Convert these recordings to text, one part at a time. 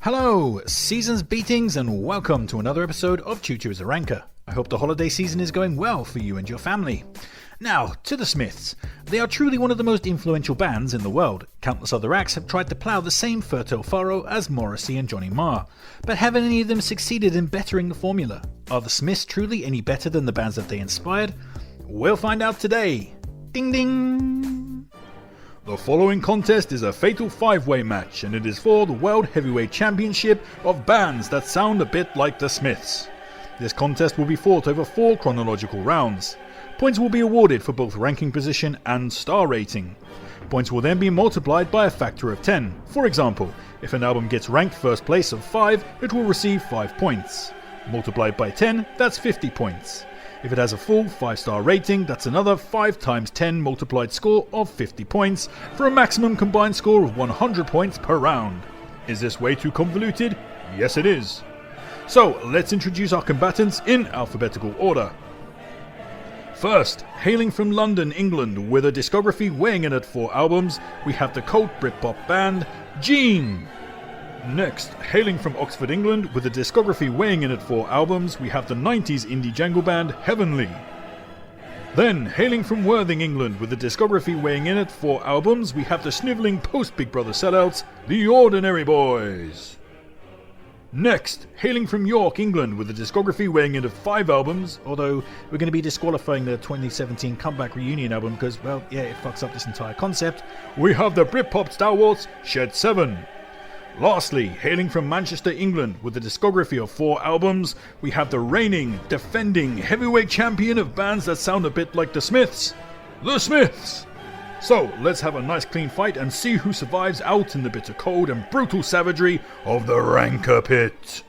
Hello, season's beatings, and welcome to another episode of Chuchu as a Ranker. I hope the holiday season is going well for you and your family. Now, to the Smiths. They are truly one of the most influential bands in the world. Countless other acts have tried to plough the same fertile furrow as Morrissey and Johnny Marr, but have any of them succeeded in bettering the formula? Are the Smiths truly any better than the bands that they inspired? We'll find out today. Ding ding! The following contest is a fatal five-way match, and it is for the World Heavyweight Championship of bands that sound a bit like the Smiths. This contest will be fought over 4 chronological rounds. Points will be awarded for both ranking position and star rating. Points will then be multiplied by a factor of 10. For example, if an album gets ranked first place of 5, it will receive 5 points. Multiplied by 10, that's 50 points. If it has a full 5-star rating, that's another 5 times 10 multiplied score of 50 points for a maximum combined score of 100 points per round. Is this way too convoluted? Yes it is. So let's introduce our combatants in alphabetical order. First, hailing from London, England, with a discography weighing in at 4 albums, we have the cult Britpop band Gene. Next, hailing from Oxford, England, with a discography weighing in at 4 albums, we have the 90s indie jangle band Heavenly. Then, hailing from Worthing, England, with a discography weighing in at 4 albums, we have the snivelling post-Big Brother sellouts, The Ordinary Boys. Next, hailing from York, England, with a discography weighing in at 5 albums, although we're going to be disqualifying the 2017 Comeback Reunion album because, well, yeah, it fucks up this entire concept, we have the Britpop stalwarts Shed 7. Lastly, hailing from Manchester, England, with a discography of 4 albums, we have the reigning, defending, heavyweight champion of bands that sound a bit like the Smiths, The Smiths! So, let's have a nice clean fight and see who survives out in the bitter cold and brutal savagery of the Ranker Pit.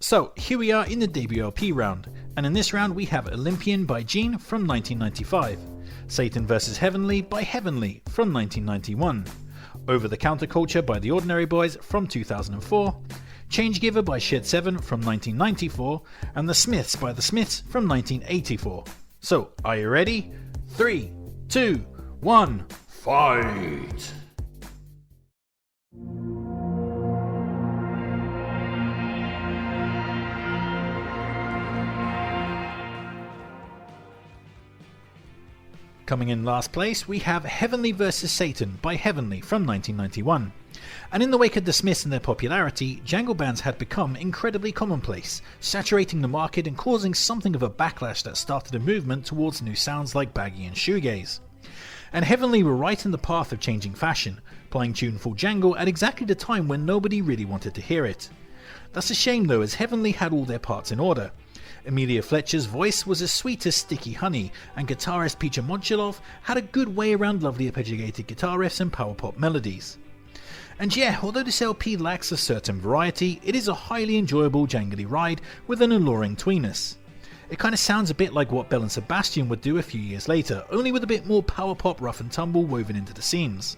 So, here we are in the debut LP round, and in this round we have Olympian by Gene from 1995, Satan vs Heavenly by Heavenly from 1991, Over the Counterculture by The Ordinary Boys from 2004, Changegiver by Shed 7 from 1994, and The Smiths by The Smiths from 1984. So, are you ready? 3, 2, 1, fight! Coming in last place, we have Heavenly vs Satan by Heavenly from 1991. And in the wake of the Smiths and their popularity, jangle bands had become incredibly commonplace, saturating the market and causing something of a backlash that started a movement towards new sounds like baggy and shoegaze. And Heavenly were right in the path of changing fashion, playing tuneful jangle at exactly the time when nobody really wanted to hear it. That's a shame though, as Heavenly had all their parts in order. Amelia Fletcher's voice was as sweet as sticky honey, and guitarist Peter Monchelov had a good way around lovely arpeggiated guitar riffs and power pop melodies. And yeah, although this LP lacks a certain variety, it is a highly enjoyable jangly ride with an alluring tweeness. It kinda sounds a bit like what Belle and Sebastian would do a few years later, only with a bit more power pop rough and tumble woven into the seams.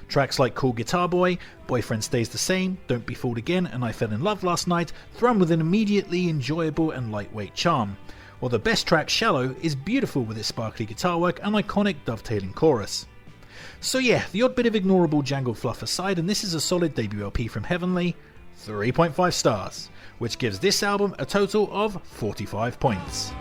Tracks like Cool Guitar Boy, Boyfriend Stays the Same, Don't Be Fooled Again, and I Fell in Love Last Night thrum with an immediately enjoyable and lightweight charm, while the best track, Shallow, is beautiful with its sparkly guitar work and iconic dovetailing chorus. So yeah, the odd bit of ignorable jangle fluff aside, and this is a solid debut LP from Heavenly, 3.5 stars, which gives this album a total of 45 points.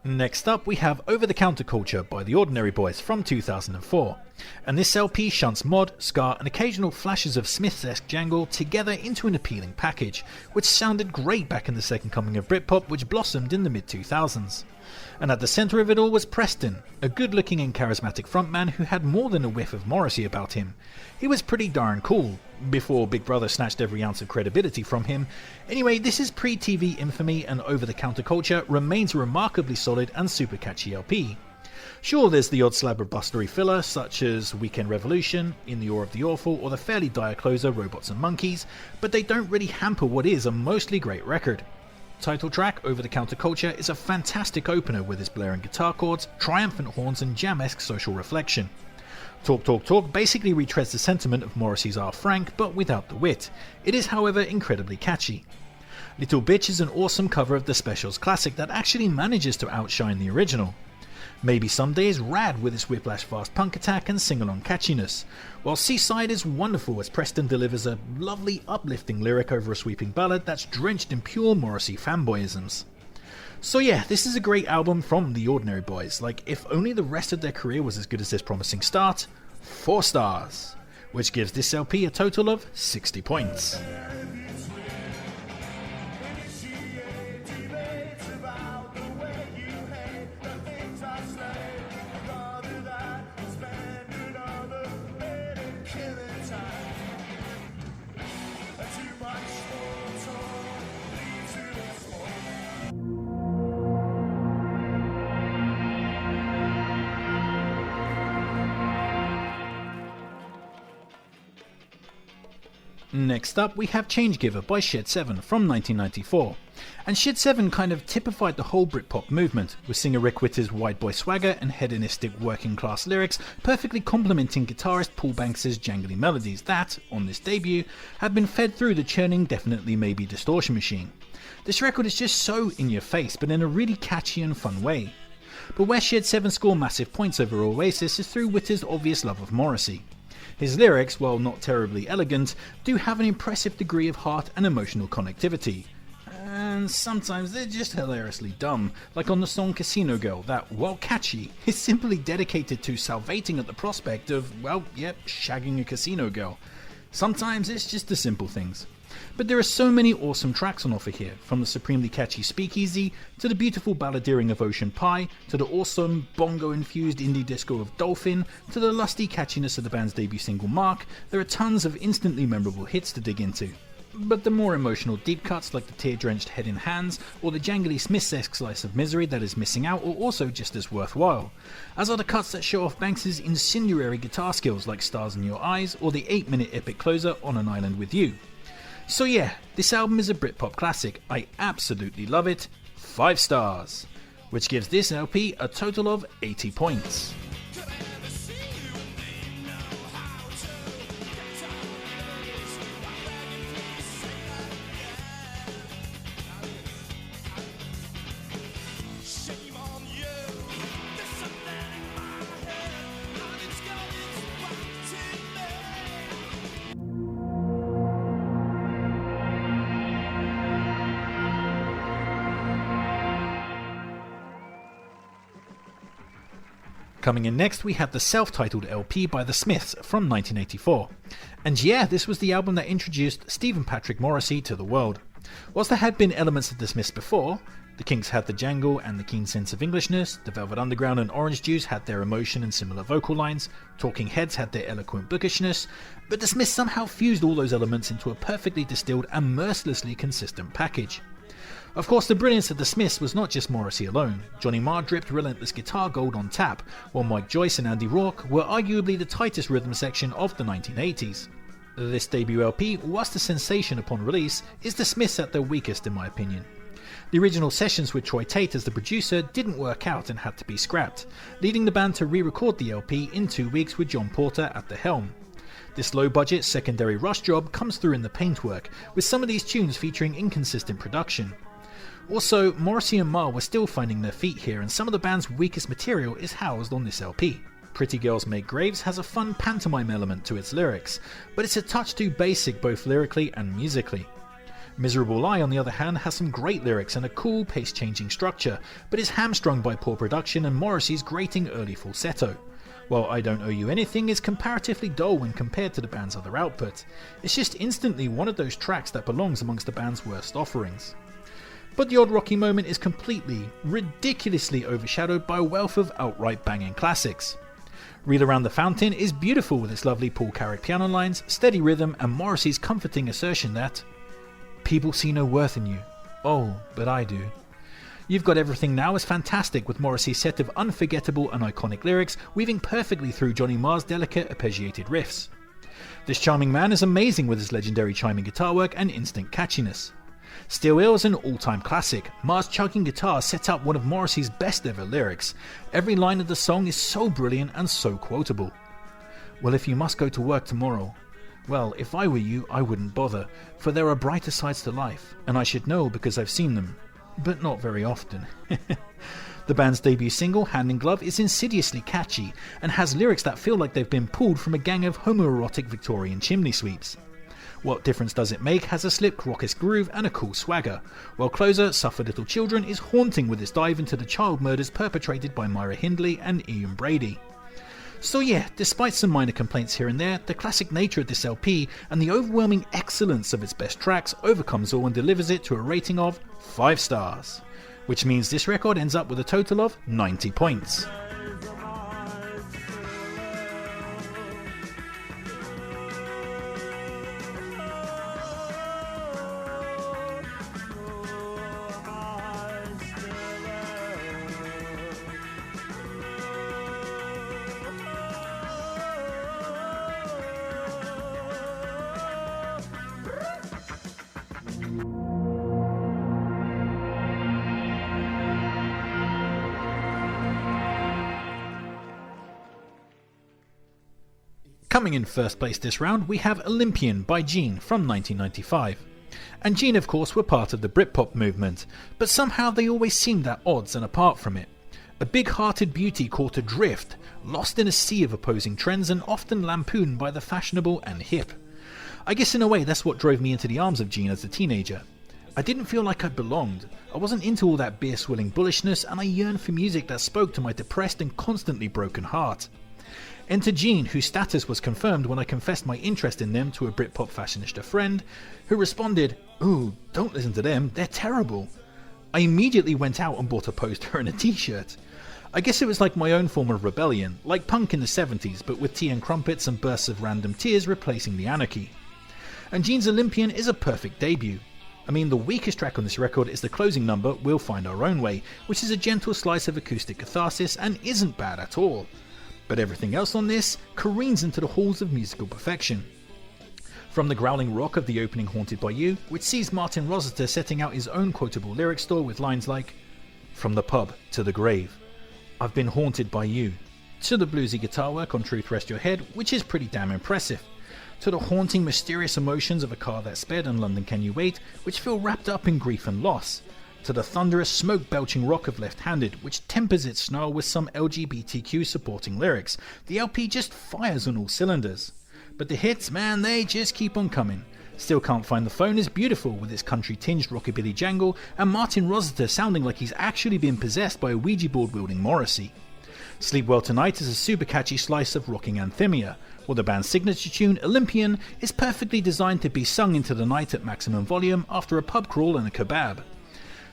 Next up we have Over the Counterculture by The Ordinary Boys from 2004, and this LP shunts mod, ska and occasional flashes of Smiths-esque jangle together into an appealing package, which sounded great back in the second coming of Britpop which blossomed in the mid-2000s. And at the centre of it all was Preston, a good-looking and charismatic frontman who had more than a whiff of Morrissey about him. He was pretty darn cool, before Big Brother snatched every ounce of credibility from him. Anyway, this is pre-TV infamy, and Over the Counterculture remains a remarkably solid and super catchy LP. Sure, there's the odd slab of bustlery filler, such as Weekend Revolution, In the Awe of the Awful, or the fairly dire closer Robots and Monkeys, but they don't really hamper what is a mostly great record. Title track, Over the Counterculture, is a fantastic opener with its blaring guitar chords, triumphant horns and jam-esque social reflection. Talk Talk Talk basically retreads the sentiment of Morrissey's R. Frank, but without the wit. It is, however, incredibly catchy. Little Bitch is an awesome cover of the Specials classic that actually manages to outshine the original. Maybe Someday is rad with its whiplash fast punk attack and sing-along catchiness, while Seaside is wonderful as Preston delivers a lovely uplifting lyric over a sweeping ballad that's drenched in pure Morrissey fanboyisms. So yeah, this is a great album from the Ordinary Boys. Like, if only the rest of their career was as good as this promising start. 4 stars, which gives this LP a total of 60 points. Next up, we have Changegiver by Shed 7 from 1994. And Shed 7 kind of typified the whole Britpop movement, with singer Rick Whitter's wide boy swagger and hedonistic working class lyrics perfectly complementing guitarist Paul Banks' jangly melodies that, on this debut, had been fed through the churning Definitely Maybe distortion machine. This record is just so in your face, but in a really catchy and fun way. But where Shed 7 score massive points over Oasis is through Whitter's obvious love of Morrissey. His lyrics, while not terribly elegant, do have an impressive degree of heart and emotional connectivity. And sometimes they're just hilariously dumb, like on the song Casino Girl that, while catchy, is simply dedicated to salivating at the prospect of, well, yep, shagging a casino girl. Sometimes it's just the simple things. But there are so many awesome tracks on offer here, from the supremely catchy Speakeasy, to the beautiful balladeering of Ocean Pie, to the awesome bongo-infused indie disco of Dolphin, to the lusty catchiness of the band's debut single Mark. There are tons of instantly memorable hits to dig into. But the more emotional deep cuts like the tear-drenched Head in Hands, or the jangly Smiths-esque slice of misery that is missing out, are also just as worthwhile, as are the cuts that show off Banks' incendiary guitar skills like Stars in Your Eyes, or the 8-minute epic closer On an Island with You. So yeah, this album is a Britpop classic. I absolutely love it. 5 stars, which gives this LP a total of 80 points. Coming in next, we had the self-titled LP by The Smiths from 1984. And yeah, this was the album that introduced Stephen Patrick Morrissey to the world. Whilst there had been elements of The Smiths before, the Kinks had the jangle and the keen sense of Englishness, the Velvet Underground and Orange Juice had their emotion and similar vocal lines, Talking Heads had their eloquent bookishness, but The Smiths somehow fused all those elements into a perfectly distilled and mercilessly consistent package. Of course, the brilliance of The Smiths was not just Morrissey alone. Johnny Marr dripped relentless guitar gold on tap, while Mike Joyce and Andy Rourke were arguably the tightest rhythm section of the 1980s. This debut LP, whilst a sensation upon release, is The Smiths at their weakest in my opinion. The original sessions with Troy Tate as the producer didn't work out and had to be scrapped, leading the band to re-record the LP in 2 weeks with John Porter at the helm. This low-budget secondary Rush job comes through in the paintwork, with some of these tunes featuring inconsistent production. Also, Morrissey and Marr were still finding their feet here, and some of the band's weakest material is housed on this LP. Pretty Girls Make Graves has a fun pantomime element to its lyrics, but it's a touch too basic both lyrically and musically. Miserable Lie, on the other hand, has some great lyrics and a cool pace-changing structure, but is hamstrung by poor production and Morrissey's grating early falsetto. While I Don't Owe You Anything is comparatively dull when compared to the band's other output. It's just instantly one of those tracks that belongs amongst the band's worst offerings. But the odd rocky moment is completely, ridiculously overshadowed by a wealth of outright banging classics. Reel Around the Fountain is beautiful with its lovely Paul Carrack piano lines, steady rhythm and Morrissey's comforting assertion that people see no worth in you. Oh, but I do. You've Got Everything Now is fantastic, with Morrissey's set of unforgettable and iconic lyrics weaving perfectly through Johnny Marr's delicate arpeggiated riffs. This charming man is amazing with his legendary chiming guitar work and instant catchiness. Still Ill is an all-time classic. Marr's chugging guitar sets up one of Morrissey's best ever lyrics. Every line of the song is so brilliant and so quotable. Well, if you must go to work tomorrow, well, if I were you, I wouldn't bother, for there are brighter sides to life, and I should know because I've seen them, but not very often. The band's debut single, Hand in Glove, is insidiously catchy and has lyrics that feel like they've been pulled from a gang of homoerotic Victorian chimney sweeps. What Difference Does It Make has a slick raucous groove and a cool swagger, while closer, Suffer Little Children, is haunting with its dive into the child murders perpetrated by Myra Hindley and Ian Brady. So yeah, despite some minor complaints here and there, the classic nature of this LP and the overwhelming excellence of its best tracks overcomes all and delivers it to a rating of 5 stars, which means this record ends up with a total of 90 points. Coming in first place this round, we have Olympian by Gene from 1995. And Gene, of course, were part of the Britpop movement, but somehow they always seemed at odds and apart from it. A big-hearted beauty caught adrift, lost in a sea of opposing trends and often lampooned by the fashionable and hip. I guess in a way that's what drove me into the arms of Gene as a teenager. I didn't feel like I belonged. I wasn't into all that beer-swilling bullishness, and I yearned for music that spoke to my depressed and constantly broken heart. Enter Gene, whose status was confirmed when I confessed my interest in them to a Britpop fashionista friend, who responded, "Ooh, don't listen to them, they're terrible." I immediately went out and bought a poster and a t-shirt. I guess it was like my own form of rebellion, like punk in the 70s, but with tea and crumpets and bursts of random tears replacing the anarchy. And Gene's Olympian is a perfect debut. I mean, the weakest track on this record is the closing number, We'll Find Our Own Way, which is a gentle slice of acoustic catharsis and isn't bad at all. But everything else on this careens into the halls of musical perfection. From the growling rock of the opening Haunted by You, which sees Martin Rossiter setting out his own quotable lyric store with lines like, "From the pub to the grave, I've been haunted by you," to the bluesy guitar work on Truth Rest Your Head, which is pretty damn impressive, to the haunting mysterious emotions of A Car That Sped and London Can You Wait, which feel wrapped up in grief and loss, to the thunderous smoke-belching rock of Left Handed, which tempers its snarl with some LGBTQ supporting lyrics. The LP just fires on all cylinders. But the hits, man, they just keep on coming. Still Can't Find the Phone is beautiful with its country-tinged rockabilly jangle, and Martin Rossiter sounding like he's actually been possessed by a Ouija board-wielding Morrissey. Sleep Well Tonight is a super catchy slice of rocking anthemia, while the band's signature tune, Olympian, is perfectly designed to be sung into the night at maximum volume after a pub crawl and a kebab.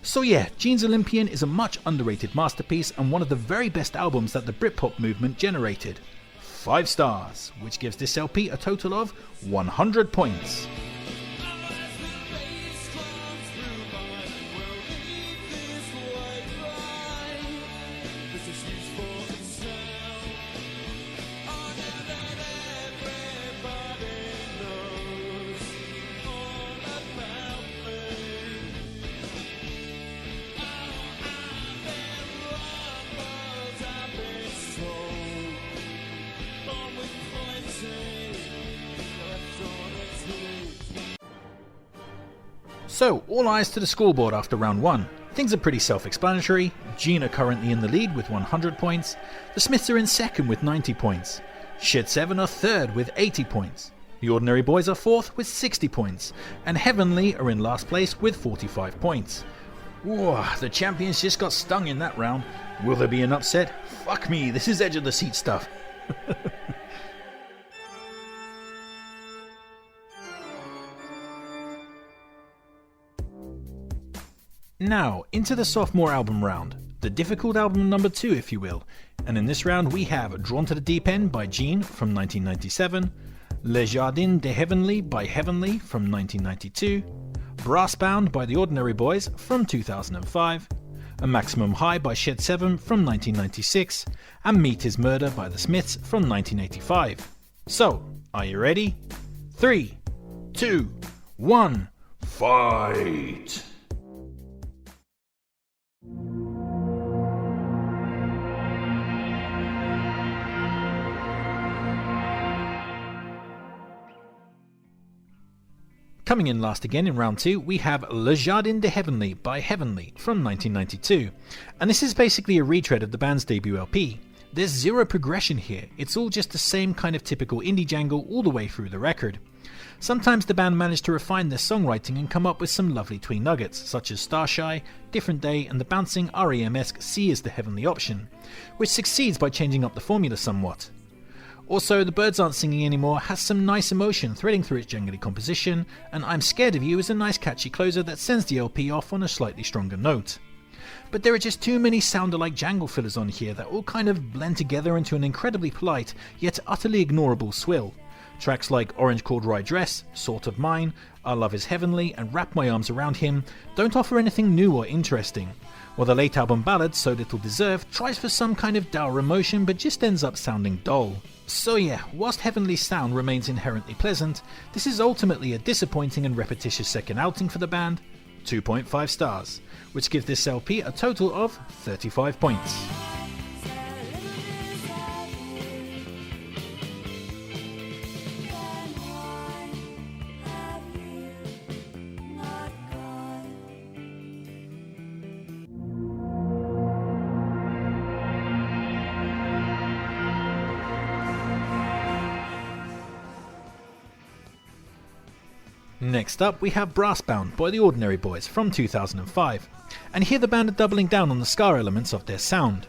So yeah, Gene's Olympian is a much underrated masterpiece and one of the very best albums that the Britpop movement generated. 5 stars, which gives this LP a total of 100 points. So, all eyes to the scoreboard after round 1. Things are pretty self-explanatory. Gene are currently in the lead with 100 points. The Smiths are in second with 90 points. Shed 7 are third with 80 points. The Ordinary Boys are fourth with 60 points. And Heavenly are in last place with 45 points. Whoa, the champions just got stung in that round. Will there be an upset? Fuck me, this is edge of the seat stuff. Now, into the sophomore album round, the difficult album number 2 if you will, and in this round we have Drawn to the Deep End by Gene from 1997, Le Jardin des Heavenly by Heavenly from 1992, Brassbound by The Ordinary Boys from 2005, A Maximum High by Shed 7 from 1996, and Meet Is Murder by The Smiths from 1985. So, are you ready? 3, 2, 1, fight! Coming in last again in round 2, we have Le Jardin de Heavenly by Heavenly from 1992, and this is basically a retread of the band's debut LP. There's zero progression here, it's all just the same kind of typical indie jangle all the way through the record. Sometimes the band managed to refine their songwriting and come up with some lovely twee nuggets, such as Starshy, Different Day and the bouncing REM-esque See Is the Heavenly Option, which succeeds by changing up the formula somewhat. Also, The Birds Aren't Singing Anymore has some nice emotion threading through its jangly composition, and I'm Scared of You is a nice catchy closer that sends the LP off on a slightly stronger note. But there are just too many sound-alike jangle fillers on here that all kind of blend together into an incredibly polite, yet utterly ignorable swill. Tracks like Orange Corduroy Dress, Sort of Mine, Our Love Is Heavenly and Wrap My Arms Around Him don't offer anything new or interesting, while the late album ballad So Little Deserved tries for some kind of dour emotion but just ends up sounding dull. So yeah, whilst Heavenly's sound remains inherently pleasant, this is ultimately a disappointing and repetitious second outing for the band, 2.5 stars, which gives this LP a total of 35 points. Next up we have Brassbound by the Ordinary Boys from 2005, and here the band are doubling down on the ska elements of their sound,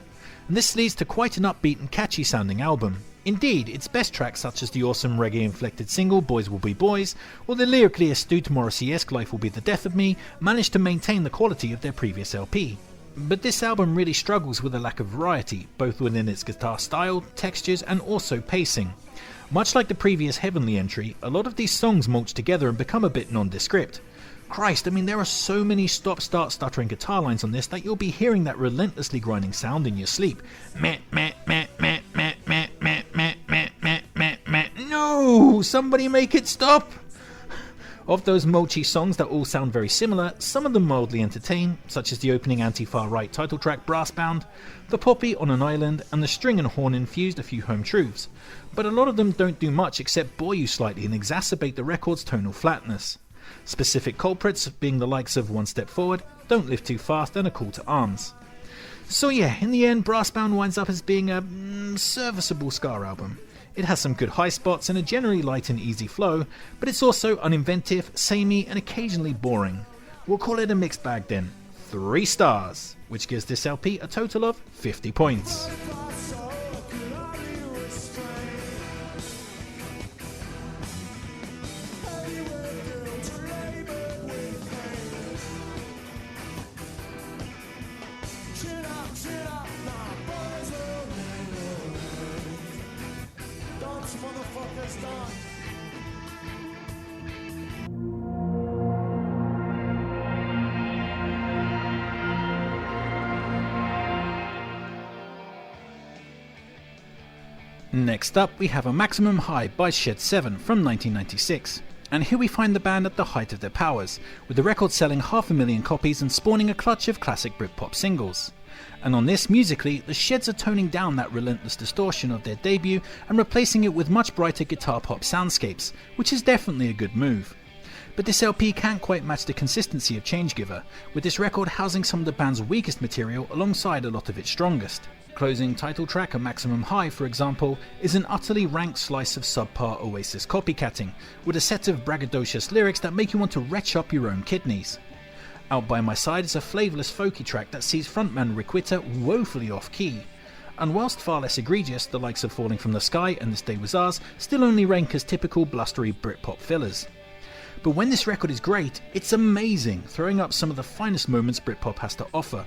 and this leads to quite an upbeat and catchy sounding album. Indeed, its best tracks such as the awesome reggae inflected single Boys Will Be Boys, or the lyrically astute Morrissey-esque Life Will Be the Death of Me, managed to maintain the quality of their previous LP. But this album really struggles with a lack of variety, both within its guitar style, textures and also pacing. Much like the previous Heavenly entry, a lot of these songs mulch together and become a bit nondescript. Christ, I mean there are so many stop-start stuttering guitar lines on this that you'll be hearing that relentlessly grinding sound in your sleep. Meh, meh, meh, meh, meh, meh, meh, meh, meh, meh, meh, meh. No! Somebody make it stop! Of those mulchy songs that all sound very similar, some of them mildly entertain, such as the opening anti-far right title track Brassbound, the Poppy on an Island, and the string and horn infused A Few Home Truths, but a lot of them don't do much except bore you slightly and exacerbate the record's tonal flatness. Specific culprits being the likes of One Step Forward, Don't Live Too Fast and A Call to Arms. So yeah, in the end Brassbound winds up as being a serviceable ska album. It has some good high spots and a generally light and easy flow, but it's also uninventive, samey and occasionally boring. We'll call it a mixed bag then. 3 stars, which gives this LP a total of 50 points. Next up we have A Maximum High by Shed 7 from 1996, and here we find the band at the height of their powers, with the record selling 500,000 copies and spawning a clutch of classic Britpop singles. And on this, musically, the Sheds are toning down that relentless distortion of their debut and replacing it with much brighter guitar pop soundscapes, which is definitely a good move. But this LP can't quite match the consistency of Changegiver, with this record housing some of the band's weakest material alongside a lot of its strongest. Closing title track A Maximum High, for example, is an utterly rank slice of subpar Oasis copycatting, with a set of braggadocious lyrics that make you want to retch up your own kidneys. Out by My Side is a flavourless folky track that sees frontman Rick Witter woefully off-key, and whilst far less egregious, the likes of Falling From the Sky and This Day Was Ours still only rank as typical blustery Britpop fillers. But when this record is great, it's amazing, throwing up some of the finest moments Britpop has to offer.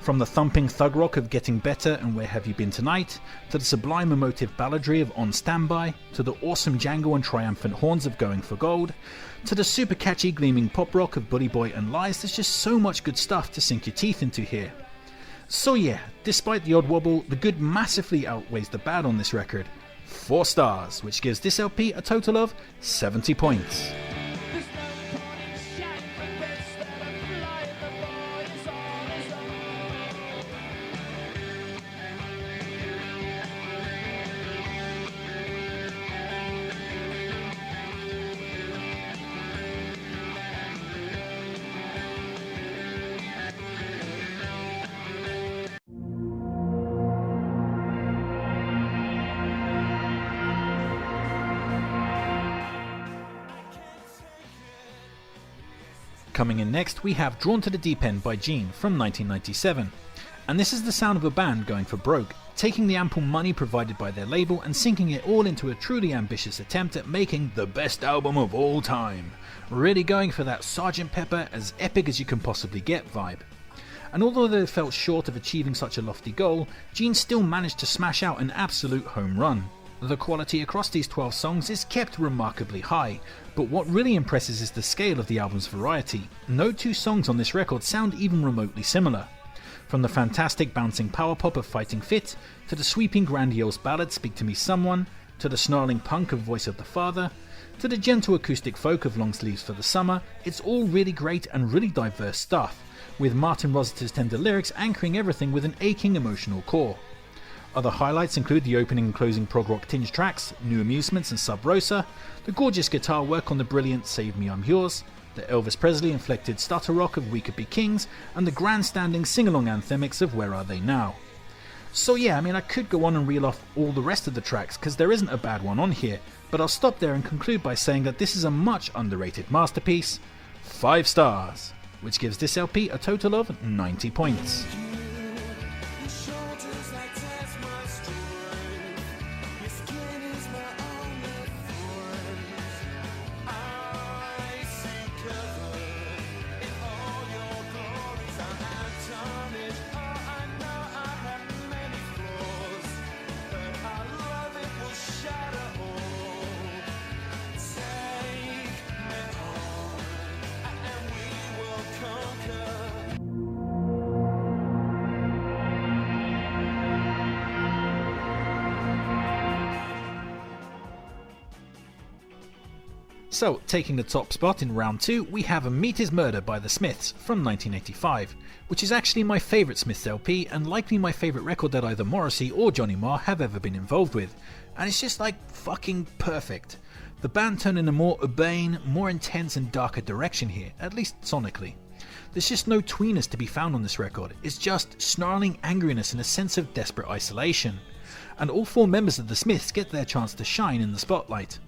From the thumping thug rock of Getting Better and Where Have You Been Tonight, to the sublime emotive balladry of On Standby, to the awesome jangle and triumphant horns of Going for Gold, to the super catchy gleaming pop rock of Bully Boy and Lies, there's just so much good stuff to sink your teeth into here. So yeah, despite the odd wobble, the good massively outweighs the bad on this record. 4 stars, which gives this LP a total of 70 points. Coming in next, we have Drawn to the Deep End by Gene from 1997. And this is the sound of a band going for broke, taking the ample money provided by their label and sinking it all into a truly ambitious attempt at making the best album of all time. Really going for that Sgt. Pepper as epic as you can possibly get vibe. And although they felt short of achieving such a lofty goal, Gene still managed to smash out an absolute home run. The quality across these 12 songs is kept remarkably high, but what really impresses is the scale of the album's variety. No 2 songs on this record sound even remotely similar. From the fantastic bouncing power pop of Fighting Fit, to the sweeping grandiose ballad Speak to Me Someone, to the snarling punk of Voice of the Father, to the gentle acoustic folk of Long Sleeves for the Summer, it's all really great and really diverse stuff, with Martin Rossiter's tender lyrics anchoring everything with an aching emotional core. Other highlights include the opening and closing prog rock tinge tracks, New Amusements and Sub Rosa, the gorgeous guitar work on the brilliant Save Me I'm Yours, the Elvis Presley inflected stutter rock of We Could Be Kings, and the grandstanding sing-along anthemics of Where Are They Now. So yeah, I could go on and reel off all the rest of the tracks because there isn't a bad one on here, but I'll stop there and conclude by saying that this is a much underrated masterpiece. 5 stars, which gives this LP a total of 90 points. So, taking the top spot in round 2, we have A Meat is Murder by The Smiths from 1985, which is actually my favourite Smiths LP and likely my favourite record that either Morrissey or Johnny Marr have ever been involved with, and it's just like fucking perfect. The band turn in a more urbane, more intense and darker direction here, at least sonically. There's just no tweeness to be found on this record, it's just snarling angriness and a sense of desperate isolation. And all 4 members of The Smiths get their chance to shine in the spotlight.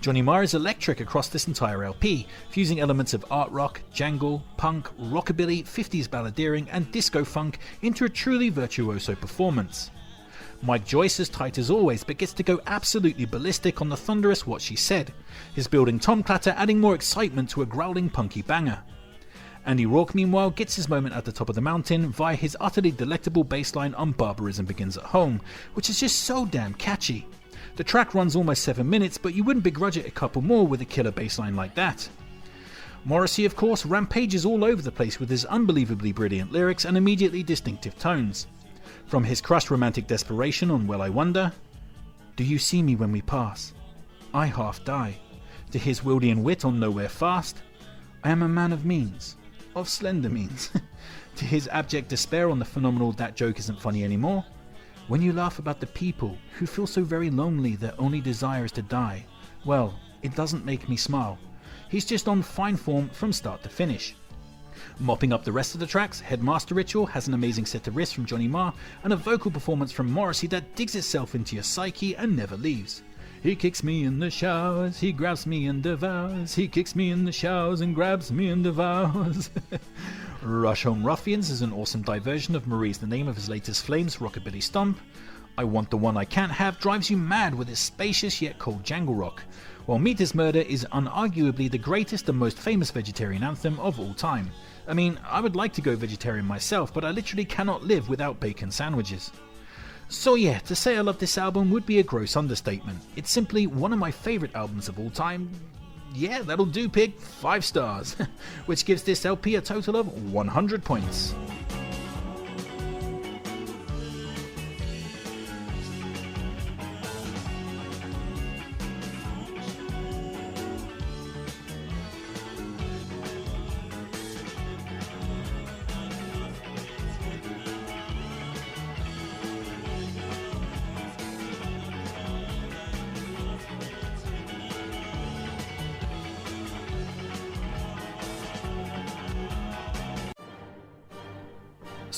Johnny Marr is electric across this entire LP, fusing elements of art rock, jangle, punk, rockabilly, 50s balladeering and disco funk into a truly virtuoso performance. Mike Joyce is tight as always but gets to go absolutely ballistic on the thunderous What She Said, his building tom clatter adding more excitement to a growling punky banger. Andy Rourke meanwhile gets his moment at the top of the mountain via his utterly delectable bassline on Barbarism Begins at Home, which is just so damn catchy. The track runs almost 7 minutes, but you wouldn't begrudge it a couple more with a killer bassline like that. Morrissey, of course, rampages all over the place with his unbelievably brilliant lyrics and immediately distinctive tones. From his crushed romantic desperation on Well I Wonder, Do You See Me When We Pass? I Half Die, to his Wildian wit on Nowhere Fast, I Am a Man of Means, of slender means, to his abject despair on the phenomenal That Joke Isn't Funny Anymore, When you laugh about the people who feel so very lonely their only desire is to die, well, it doesn't make me smile. He's just on fine form from start to finish. Mopping up the rest of the tracks, Headmaster Ritual has an amazing set of riffs from Johnny Marr and a vocal performance from Morrissey that digs itself into your psyche and never leaves. He kicks me in the showers, he grabs me and devours, he kicks me in the showers and grabs me and devours. Rush Home Ruffians is an awesome diversion of Marie's The Name of His Latest Flames rockabilly stomp. I Want the One I Can't Have drives you mad with its spacious yet cold jangle rock, while Meat is Murder is unarguably the greatest and most famous vegetarian anthem of all time. I would like to go vegetarian myself, but I literally cannot live without bacon sandwiches. So yeah, to say I love this album would be a gross understatement. It's simply one of my favourite albums of all time. Yeah, that'll do, pig. 5 stars, which gives this LP a total of 100 points.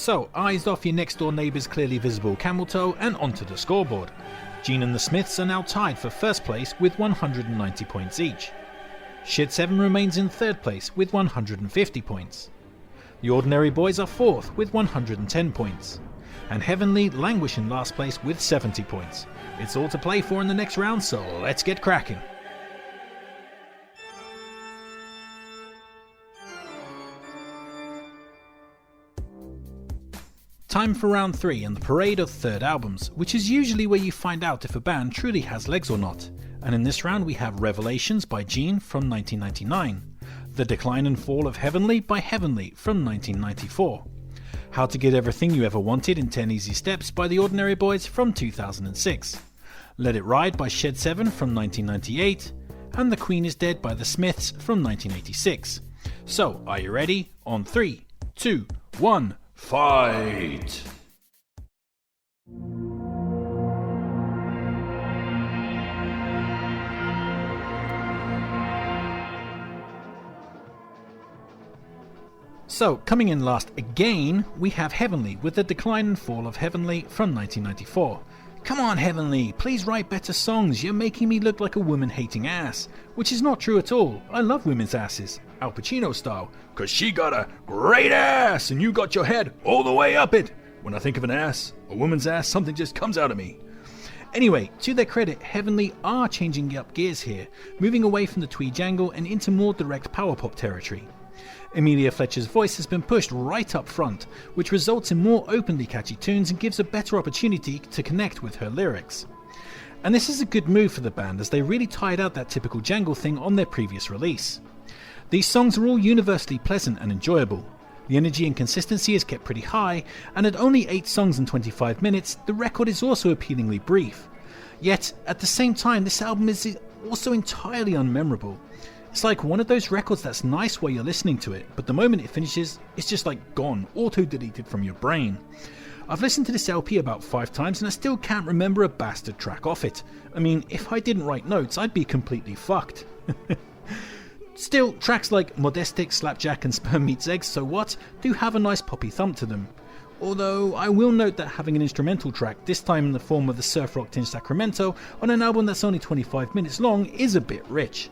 So, eyes off your next door neighbour's clearly visible camel toe and onto the scoreboard. Gene and the Smiths are now tied for first place with 190 points each. Shed 7 remains in third place with 150 points. The Ordinary Boys are fourth with 110 points. And Heavenly languish in last place with 70 points. It's all to play for in the next round, so let's get cracking. Time for round 3 and the parade of third albums, which is usually where you find out if a band truly has legs or not. And in this round we have Revelations by Gene from 1999, The Decline and Fall of Heavenly by Heavenly from 1994, How to Get Everything You Ever Wanted in 10 Easy Steps by the Ordinary Boys from 2006, Let It Ride by Shed 7 from 1998, and The Queen is Dead by the Smiths from 1986. So, are you ready? On 3, 2, 1... fight! So, coming in last again, we have Heavenly with The Decline and Fall of Heavenly from 1994. Come on Heavenly, please write better songs, you're making me look like a woman-hating ass. Which is not true at all, I love women's asses. Al Pacino style, cause she got a great ass and you got your head all the way up it. When I think of an ass, a woman's ass, something just comes out of me. Anyway, to their credit, Heavenly are changing up gears here, moving away from the twee jangle and into more direct power pop territory. Amelia Fletcher's voice has been pushed right up front, which results in more openly catchy tunes and gives a better opportunity to connect with her lyrics. And this is a good move for the band as they really tied out that typical jangle thing on their previous release. These songs are all universally pleasant and enjoyable. The energy and consistency is kept pretty high, and at only 8 songs and 25 minutes, the record is also appealingly brief. Yet, at the same time, this album is also entirely unmemorable. It's like one of those records that's nice while you're listening to it, but the moment it finishes, it's just like gone, auto-deleted from your brain. I've listened to this LP about 5 times and I still can't remember a bastard track off it. I mean, if I didn't write notes, I'd be completely fucked. Still, tracks like Modestic, Slapjack and Sperm Meets Eggs, So What, do have a nice poppy thump to them. Although, I will note that having an instrumental track, this time in the form of the surf rock tinged Sacramento, on an album that's only 25 minutes long is a bit rich.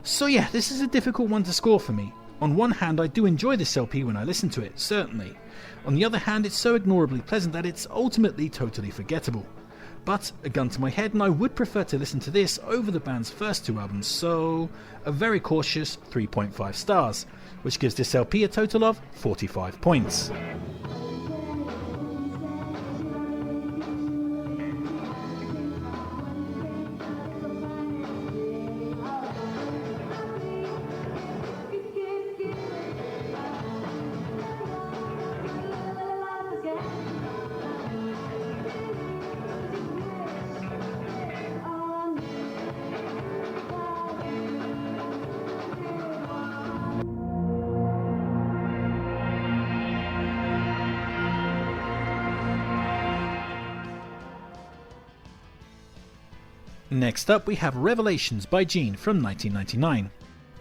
So yeah, this is a difficult one to score for me. On one hand, I do enjoy this LP when I listen to it, certainly. On the other hand, it's so ignorably pleasant that it's ultimately totally forgettable. But, a gun to my head, and I would prefer to listen to this over the band's first 2 albums, so a very cautious 3.5 stars, which gives this LP a total of 45 points. Next up we have Revelations by Gene from 1999.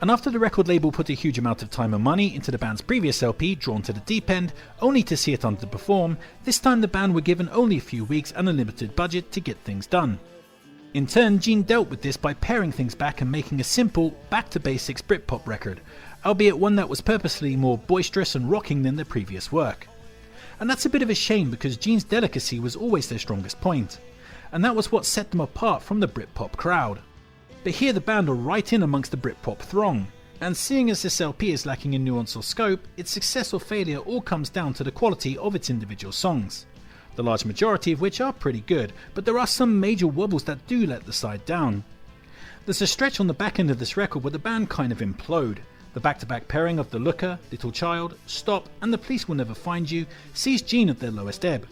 And after the record label put a huge amount of time and money into the band's previous LP, Drawn to the Deep End, only to see it underperform, this time the band were given only a few weeks and a limited budget to get things done. In turn, Gene dealt with this by paring things back and making a simple, back-to-basics Britpop record, albeit one that was purposely more boisterous and rocking than their previous work. And that's a bit of a shame because Gene's delicacy was always their strongest point, and that was what set them apart from the Britpop crowd. But here the band are right in amongst the Britpop throng, and seeing as this LP is lacking in nuance or scope, its success or failure all comes down to the quality of its individual songs. The large majority of which are pretty good, but there are some major wobbles that do let the side down. There's a stretch on the back end of this record where the band kind of implode. The back-to-back pairing of The Looker, Little Child, Stop and The Police Will Never Find You sees Gene at their lowest ebb.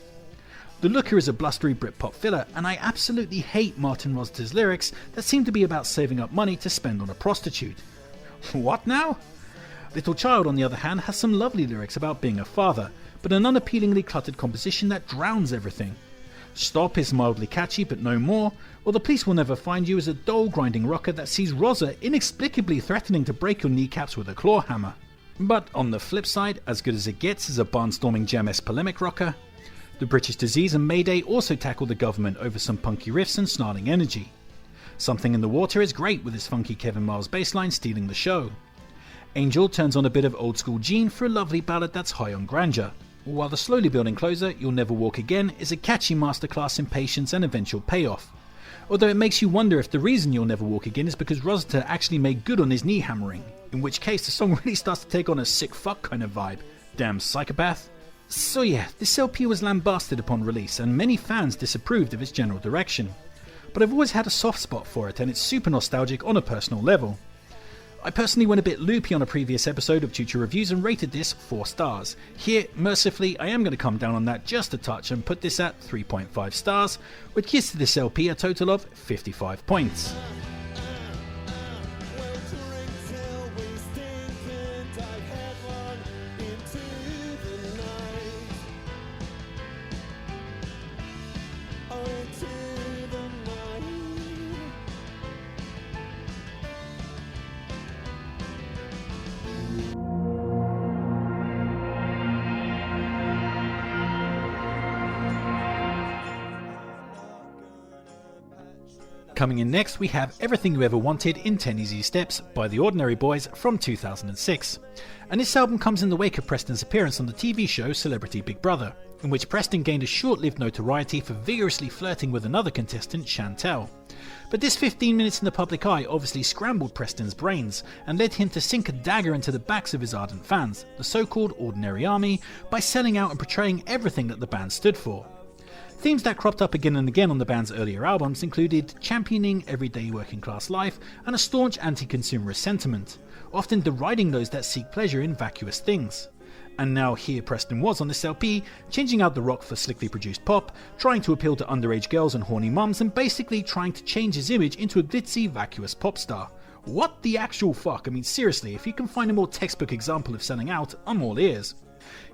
The Looker is a blustery Britpop filler, and I absolutely hate Martin Rossiter's lyrics that seem to be about saving up money to spend on a prostitute. What now? Little Child, on the other hand, has some lovely lyrics about being a father, but an unappealingly cluttered composition that drowns everything. Stop is mildly catchy but no more, while The Police Will Never Find You is a dull grinding rocker that sees Rosa inexplicably threatening to break your kneecaps with a claw hammer. But on the flip side, as good as it gets is a barnstorming jam-esque polemic rocker. The British Disease and Mayday also tackle the government over some punky riffs and snarling energy. Something in the Water is great with his funky Kevin Miles bassline stealing the show. Angel turns on a bit of old school Gene for a lovely ballad that's high on grandeur, while the slowly building closer, You'll Never Walk Again, is a catchy masterclass in patience and eventual payoff. Although it makes you wonder if the reason You'll Never Walk Again is because Rosita actually made good on his knee hammering, in which case the song really starts to take on a sick fuck kind of vibe. Damn psychopath. So yeah, this LP was lambasted upon release and many fans disapproved of its general direction. But I've always had a soft spot for it and it's super nostalgic on a personal level. I personally went a bit loopy on a previous episode of Chuchu Reviews and rated this 4 stars. Here, mercifully, I am going to come down on that just a touch and put this at 3.5 stars, which gives to this LP a total of 55 points. Coming in next, we have Everything You Ever Wanted in 10 Easy Steps by the Ordinary Boys from 2006. And this album comes in the wake of Preston's appearance on the TV show Celebrity Big Brother, in which Preston gained a short-lived notoriety for vigorously flirting with another contestant, Chantel. But this 15 minutes in the public eye obviously scrambled Preston's brains and led him to sink a dagger into the backs of his ardent fans, the so-called Ordinary Army, by selling out and portraying everything that the band stood for. Themes that cropped up again and again on the band's earlier albums included championing everyday working class life and a staunch anti-consumerist sentiment, often deriding those that seek pleasure in vacuous things. And now here Preston was on this LP, changing out the rock for slickly produced pop, trying to appeal to underage girls and horny mums, and basically trying to change his image into a glitzy, vacuous pop star. What the actual fuck? I mean seriously, if you can find a more textbook example of selling out, I'm all ears.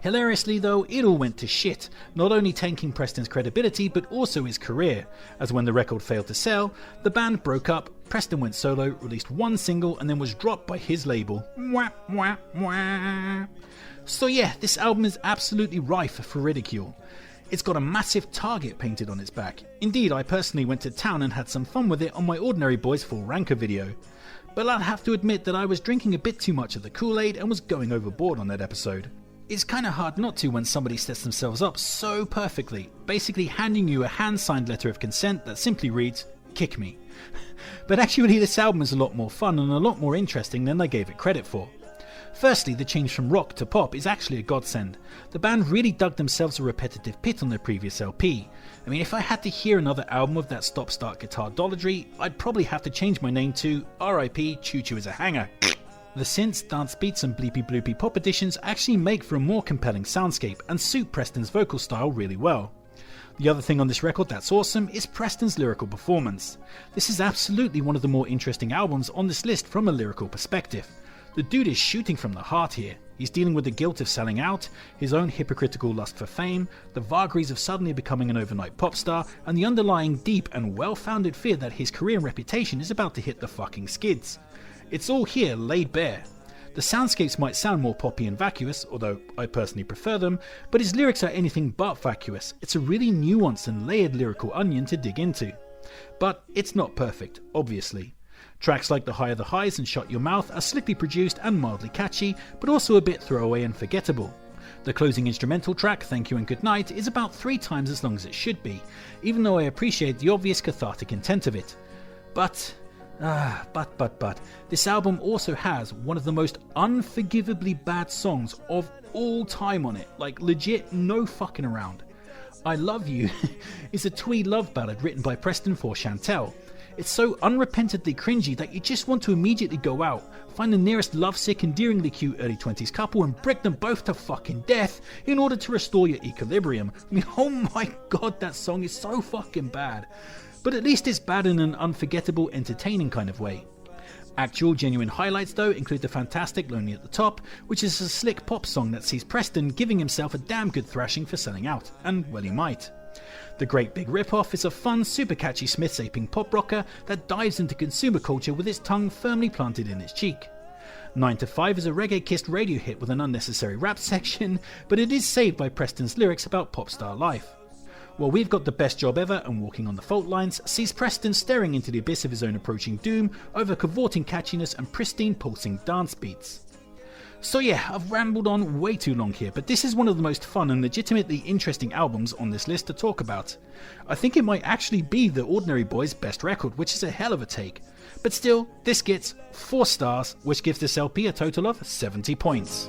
Hilariously though, it all went to shit, not only tanking Preston's credibility but also his career, as when the record failed to sell, the band broke up, Preston went solo, released one single and then was dropped by his label. Mwah, mwah, mwah. So yeah, this album is absolutely rife for ridicule. It's got a massive target painted on its back. Indeed, I personally went to town and had some fun with it on my Ordinary Boys Full Ranker video. But I'd have to admit that I was drinking a bit too much of the Kool-Aid and was going overboard on that episode. It's kinda hard not to when somebody sets themselves up so perfectly, basically handing you a hand-signed letter of consent that simply reads, "Kick me." But actually this album is a lot more fun and a lot more interesting than I gave it credit for. Firstly, the change from rock to pop is actually a godsend. The band really dug themselves a repetitive pit on their previous LP. I mean, if I had to hear another album of that stop-start guitar dolladry, I'd probably have to change my name to R.I.P. Chuchu is a Hanger. The synths, dance beats and bleepy bloopy pop additions actually make for a more compelling soundscape and suit Preston's vocal style really well. The other thing on this record that's awesome is Preston's lyrical performance. This is absolutely one of the more interesting albums on this list from a lyrical perspective. The dude is shooting from the heart here. He's dealing with the guilt of selling out, his own hypocritical lust for fame, the vagaries of suddenly becoming an overnight pop star, and the underlying deep and well-founded fear that his career and reputation is about to hit the fucking skids. It's all here laid bare. The soundscapes might sound more poppy and vacuous, although I personally prefer them, but his lyrics are anything but vacuous. It's a really nuanced and layered lyrical onion to dig into. But it's not perfect, obviously. Tracks like The Higher the Highs and Shut Your Mouth are slickly produced and mildly catchy, but also a bit throwaway and forgettable. The closing instrumental track, Thank You and Good Night, is about 3 times as long as it should be, even though I appreciate the obvious cathartic intent of it. But this album also has one of the most unforgivably bad songs of all time on it, like legit no fucking around. I Love You is a twee love ballad written by Preston for Chantel. It's so unrepentantly cringy that you just want to immediately go out, find the nearest lovesick, endearingly cute early 20s couple and brick them both to fucking death in order to restore your equilibrium. I mean, oh my god, that song is so fucking bad. But at least it's bad in an unforgettable, entertaining kind of way. Actual genuine highlights though include the fantastic Lonely at the Top, which is a slick pop song that sees Preston giving himself a damn good thrashing for selling out, and well he might. The Great Big Rip-Off is a fun, super catchy Smiths-aping pop rocker that dives into consumer culture with its tongue firmly planted in its cheek. 9 to 5 is a reggae-kissed radio hit with an unnecessary rap section, but it is saved by Preston's lyrics about pop star life. While We've Got the Best Job Ever and Walking on the Fault Lines sees Preston staring into the abyss of his own approaching doom over cavorting catchiness and pristine pulsing dance beats. So yeah, I've rambled on way too long here, but this is one of the most fun and legitimately interesting albums on this list to talk about. I think it might actually be the Ordinary Boys' best record, which is a hell of a take. But still, this gets 4 stars, which gives this LP a total of 70 points.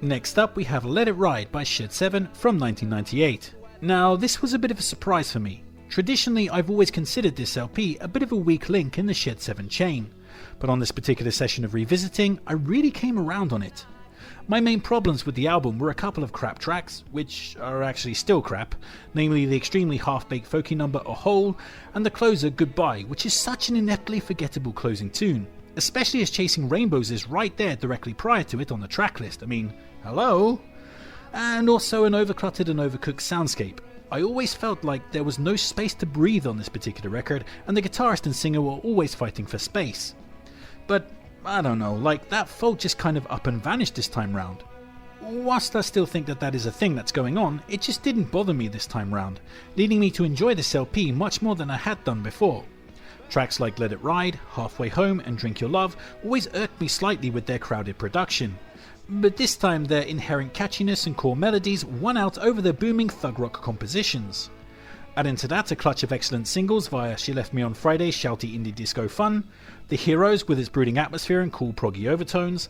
Next up we have Let It Ride by Shed 7 from 1998. Now this was a bit of a surprise for me. Traditionally I've always considered this LP a bit of a weak link in the Shed 7 chain, but on this particular session of revisiting I really came around on it. My main problems with the album were a couple of crap tracks, which are actually still crap, namely the extremely half-baked folky number A Hole and the closer Goodbye, which is such an ineptly forgettable closing tune. Especially as Chasing Rainbows is right there directly prior to it on the track list. I mean, hello? And also an overcluttered and overcooked soundscape. I always felt like there was no space to breathe on this particular record, and the guitarist and singer were always fighting for space. But, I don't know, like that fault just kind of up and vanished this time round. Whilst I still think that is a thing that's going on, it just didn't bother me this time round, leading me to enjoy this LP much more than I had done before. Tracks like Let It Ride, Halfway Home and Drink Your Love always irked me slightly with their crowded production, but this time their inherent catchiness and core melodies won out over their booming thug rock compositions. Add into that a clutch of excellent singles via She Left Me on Friday, shouty indie disco fun, The Heroes with its brooding atmosphere and cool proggy overtones,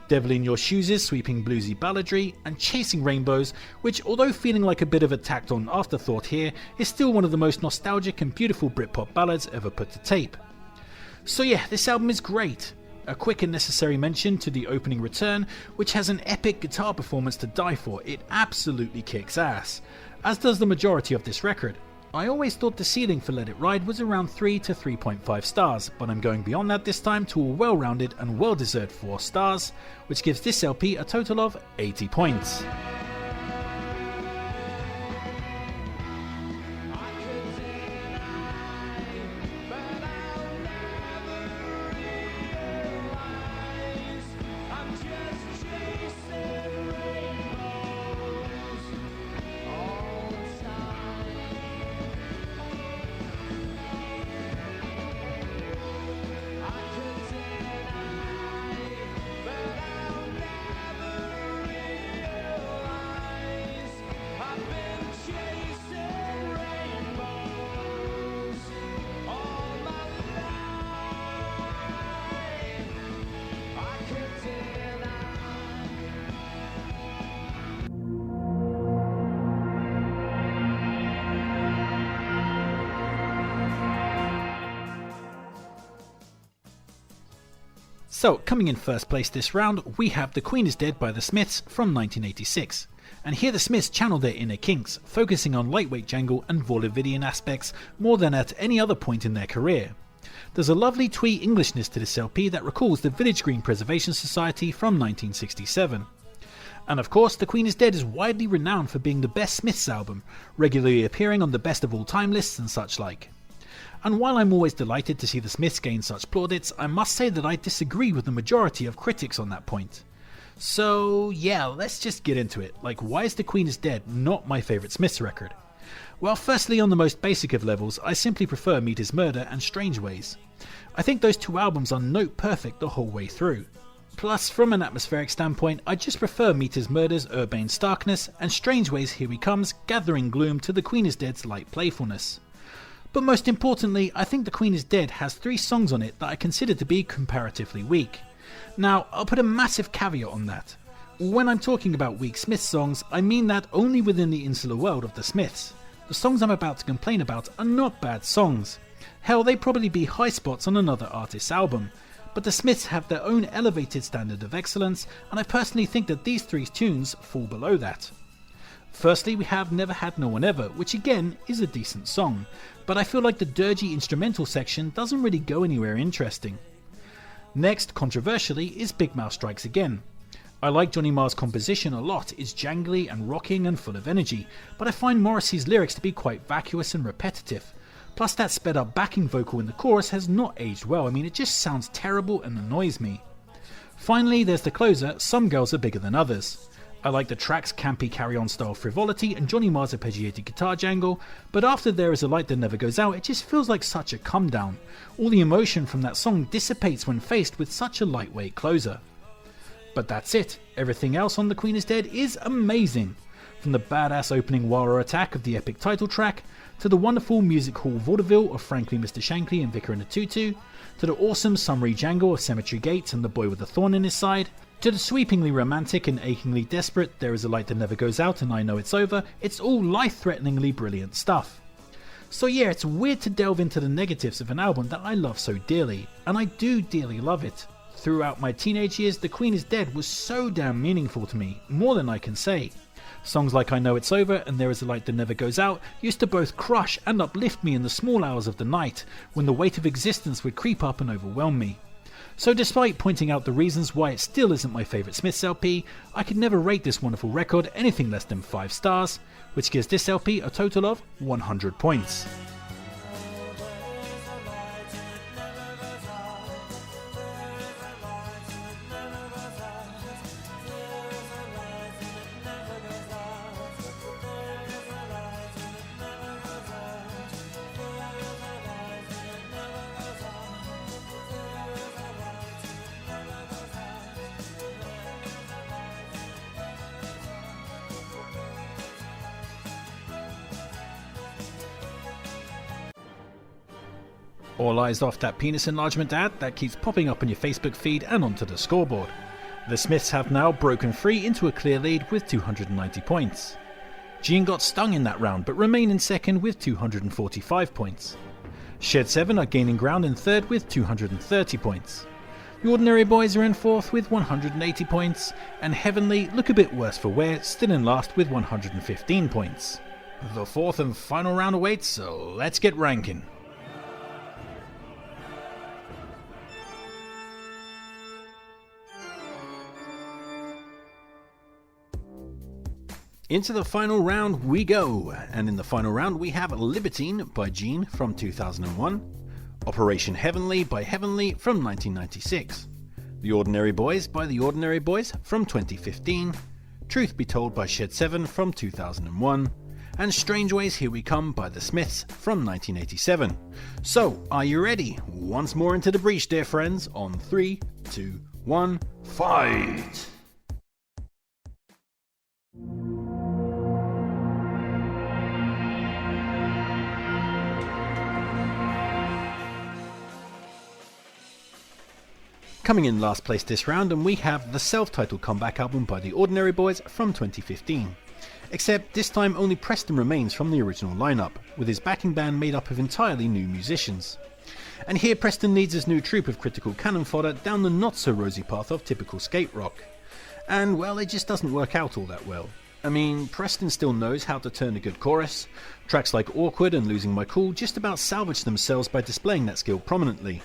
Devil in Your Shoes' sweeping bluesy balladry, and Chasing Rainbows, which although feeling like a bit of a tacked on afterthought here, is still one of the most nostalgic and beautiful Britpop ballads ever put to tape. So yeah, this album is great. A quick and necessary mention to the opening Return, which has an epic guitar performance to die for. It absolutely kicks ass, as does the majority of this record. I always thought the ceiling for Let It Ride was around 3 to 3.5 stars, but I'm going beyond that this time to a well-rounded and well-deserved 4 stars, which gives this LP a total of 80 points. So, coming in first place this round, we have The Queen is Dead by The Smiths from 1986. And here the Smiths channel their inner kinks, focusing on lightweight jangle and vaudevillian aspects more than at any other point in their career. There's a lovely twee Englishness to this LP that recalls the Village Green Preservation Society from 1967. And of course, The Queen is Dead is widely renowned for being the best Smiths album, regularly appearing on the best of all time lists and such like. And while I'm always delighted to see the Smiths gain such plaudits, I must say that I disagree with the majority of critics on that point. So yeah, let's just get into it. Like, why is The Queen is Dead not my favourite Smiths record? Well, firstly, on the most basic of levels, I simply prefer Meat is Murder and Strange Ways. I think those two albums are note perfect the whole way through. Plus, from an atmospheric standpoint, I just prefer Meat is Murder's urbane starkness and Strange Ways' Here We Comes gathering gloom to The Queen is Dead's light playfulness. But most importantly, I think The Queen is Dead has 3 songs on it that I consider to be comparatively weak. Now, I'll put a massive caveat on that. When I'm talking about weak Smiths songs, I mean that only within the insular world of the Smiths. The songs I'm about to complain about are not bad songs. Hell, they'd probably be high spots on another artist's album, but the Smiths have their own elevated standard of excellence, and I personally think that these three tunes fall below that. Firstly, we have Never Had No One Ever, which again is a decent song, but I feel like the dirgy instrumental section doesn't really go anywhere interesting. Next, controversially, is Big Mouth Strikes Again. I like Johnny Marr's composition a lot, it's jangly and rocking and full of energy, but I find Morrissey's lyrics to be quite vacuous and repetitive. Plus that sped up backing vocal in the chorus has not aged well. I mean, it just sounds terrible and annoys me. Finally, there's the closer, Some Girls Are Bigger Than Others. I like the track's campy carry-on style frivolity and Johnny Marr's arpeggiated guitar jangle, but after There Is a Light That Never Goes Out, it just feels like such a come down. All the emotion from that song dissipates when faced with such a lightweight closer. But that's it. Everything else on The Queen Is Dead is amazing. From the badass opening Wara attack of the epic title track, to the wonderful music hall vaudeville of Frankly Mr. Shankly and Vicar in a Tutu, to the awesome summary jangle of Cemetery Gates and The Boy with a Thorn in His Side, to the sweepingly romantic and achingly desperate There Is a Light That Never Goes Out and I Know It's Over, it's all life-threateningly brilliant stuff. So yeah, it's weird to delve into the negatives of an album that I love so dearly, and I do dearly love it. Throughout my teenage years, The Queen Is Dead was so damn meaningful to me, more than I can say. Songs like I Know It's Over and There Is a Light That Never Goes Out used to both crush and uplift me in the small hours of the night, when the weight of existence would creep up and overwhelm me. So despite pointing out the reasons why it still isn't my favourite Smiths LP, I could never rate this wonderful record anything less than 5 stars, which gives this LP a total of 100 points. All eyes off that penis enlargement ad that keeps popping up on your Facebook feed and onto the scoreboard. The Smiths have now broken free into a clear lead with 290 points. Gene got stung in that round but remain in second with 245 points. Shed 7 are gaining ground in third with 230 points. The Ordinary Boys are in fourth with 180 points, and Heavenly look a bit worse for wear, still in last with 115 points. The fourth and final round awaits, so let's get ranking. Into the final round we go, and in the final round we have Libertine by Gene from 2001, Operation Heavenly by Heavenly from 1996, The Ordinary Boys by The Ordinary Boys from 2015, Truth Be Told by Shed 7 from 2001, and Strange Ways Here We Come by The Smiths from 1987. So, are you ready? Once more into the breach, dear friends, on 3, 2, 1, fight! Coming in last place this round, and we have the self-titled comeback album by The Ordinary Boys from 2015. Except this time only Preston remains from the original lineup, with his backing band made up of entirely new musicians. And here Preston leads his new troupe of critical cannon fodder down the not-so-rosy path of typical skate rock. And well, it just doesn't work out all that well. I mean, Preston still knows how to turn a good chorus. Tracks like Awkward and Losing My Cool just about salvage themselves by displaying that skill prominently.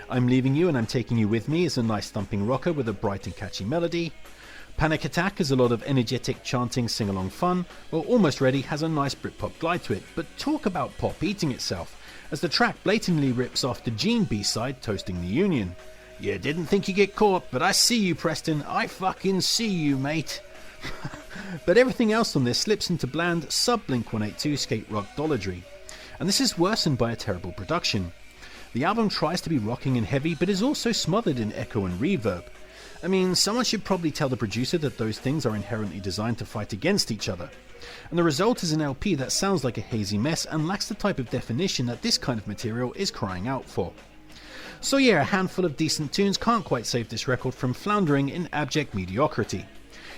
I'm Leaving You and I'm Taking You With Me is a nice thumping rocker with a bright and catchy melody. Panic Attack is a lot of energetic chanting sing-along fun, while Almost Ready has a nice Britpop glide to it, but talk about pop eating itself, as the track blatantly rips off the Gene B-side Toasting the Union. You didn't think you'd get caught, but I see you, Preston, I fucking see you, mate. But everything else on this slips into bland sub-Blink-182 skate rock dollardry, and this is worsened by a terrible production. The album tries to be rocking and heavy, but is also smothered in echo and reverb. I mean, someone should probably tell the producer that those things are inherently designed to fight against each other. And the result is an LP that sounds like a hazy mess and lacks the type of definition that this kind of material is crying out for. So yeah, a handful of decent tunes can't quite save this record from floundering in abject mediocrity.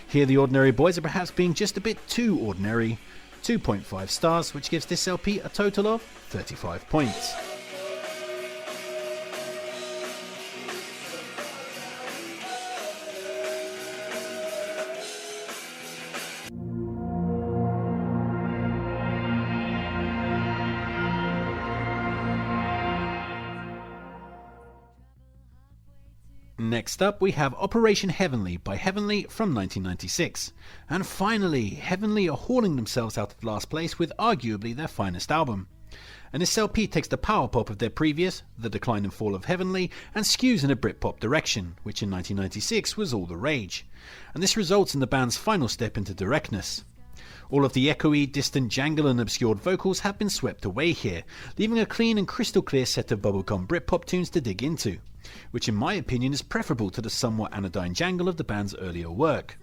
Here The Ordinary Boys are perhaps being just a bit too ordinary. 2.5 stars, which gives this LP a total of 35 points. Next up we have Operation Heavenly by Heavenly from 1996. And finally, Heavenly are hauling themselves out of last place with arguably their finest album. And this LP takes the power pop of their previous, The Decline and Fall of Heavenly, and skews in a Britpop direction, which in 1996 was all the rage. And this results in the band's final step into directness. All of the echoey, distant, jangle and obscured vocals have been swept away here, leaving a clean and crystal clear set of bubblegum Britpop tunes to dig into, which in my opinion is preferable to the somewhat anodyne jangle of the band's earlier work.